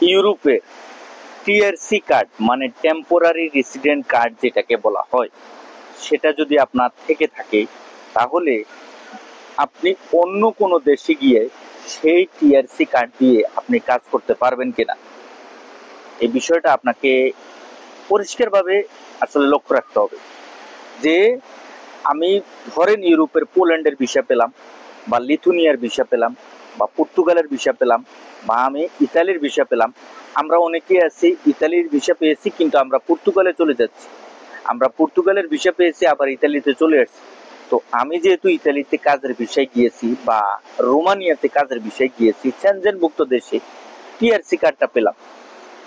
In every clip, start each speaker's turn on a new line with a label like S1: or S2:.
S1: ইউরোপে TRC card মানে temporary resident card যেটাকে বলা হয়, সেটা যদি আপনার থেকে থাকে তাহলে আপনি অন্য কোনো দেশে গিয়ে সেই টিআরসি কার্ড দিয়ে আপনি কাজ করতে পারবেন কিনা, এই বিষয়টা আপনাকে পরিষ্কারভাবে আসলে লক্ষ্য রাখতে হবে। যে আমি ধরেন ইউরোপের পোল্যান্ডের ভিসা পেলাম, বা লিথুনিয়ার ভিসা পেলাম, বা পর্তুগালের ভিসা পেলাম, বা আমি ইতালির ভিসা পেলাম। আমরা অনেকেই আছি ইতালির ভিসা পেয়েছি কিন্তু আমরা পর্তুগালে চলে যাচ্ছি, আমরা পর্তুগালের ভিসা পেয়েছি আবার ইতালিতে চলে আসছি। তো আমি যেহেতু ইতালিতে কাজের ভিসায় গিয়েছি বা রোমানিয়াতে কাজের ভিসায় গিয়েছি, সেনজেনভুক্ত দেশে টিআরসি কার্ডটা পেলাম।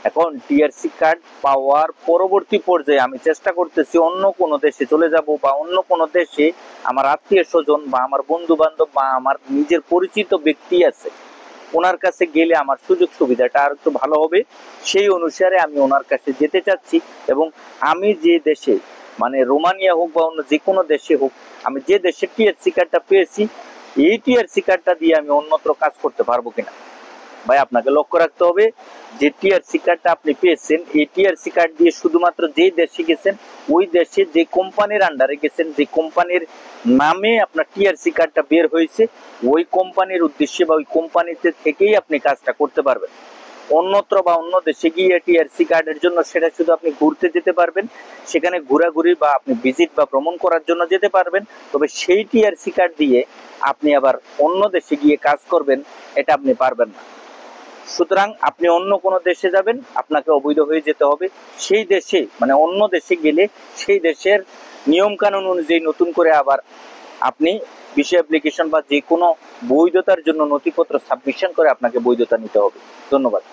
S1: এখন টিআরসি কার্ড পাওয়ার পরবর্তী পর্যায়ে আমি চেষ্টা করতেছি অন্য কোনো দেশে চলে যাব, বা অন্য কোনো দেশে আমার আত্মীয় স্বজন বা আমার বন্ধু বান্ধব বা আমার নিজের পরিচিত ব্যক্তি আছে, ওনার কাছে গেলে আমার সুযোগ সুবিধাটা আর একটু ভালো হবে। সেই অনুসারে আমি ওনার কাছে যেতে চাচ্ছি, এবং আমি যে দেশে মানে রোমানিয়া হোক বা অন্য যে কোনো দেশে হোক, আমি যে দেশে টিআরসি কার্ডটা পেয়েছি এই টিআরসি কার্ডটা দিয়ে আমি অন্যত্র কাজ করতে পারবো কিনা। ভাই আপনাকে লক্ষ্য রাখতে হবে যে টিআরসি কার্ডটা আপনি পেয়েছেন, এই টিআরসি কার্ড দিয়ে শুধুমাত্র যেই দেশে গেছেন, ওই দেশে যে কোম্পানির আন্ডারে গেছেন, যে কোম্পানির নামে আপনার টিআরসি কার্ডটা বের হয়েছে, ওই কোম্পানির উদ্দেশ্যে বা ওই কোম্পানিতে থেকেই আপনি কাজটা করতে পারবেন। অন্যত্র বা অন্য দেশে গিয়ে টিআরসি কার্ডের জন্য সেটা শুধু আপনি ঘুরতে যেতে পারবেন, সেখানে ঘোরাঘুরি বা আপনি ভিজিট বা ভ্রমণ করার জন্য যেতে পারবেন, তবে সেই টিআরসি কার্ড দিয়ে আপনি আবার অন্য দেশে গিয়ে কাজ করবেন এটা আপনি পারবেন না। সুতরাং আপনি অন্য কোনো দেশে যাবেন, আপনাকে অবৈধ হয়ে যেতে হবে। সেই দেশে মানে অন্য দেশে গেলে সেই দেশের নিয়ম কানুন অনুযায়ী নতুন করে আবার আপনি ভিসা অ্যাপ্লিকেশন বা যে কোনো বৈধতার জন্য নথিপত্র সাবমিশন করে আপনাকে বৈধতা নিতে হবে। ধন্যবাদ।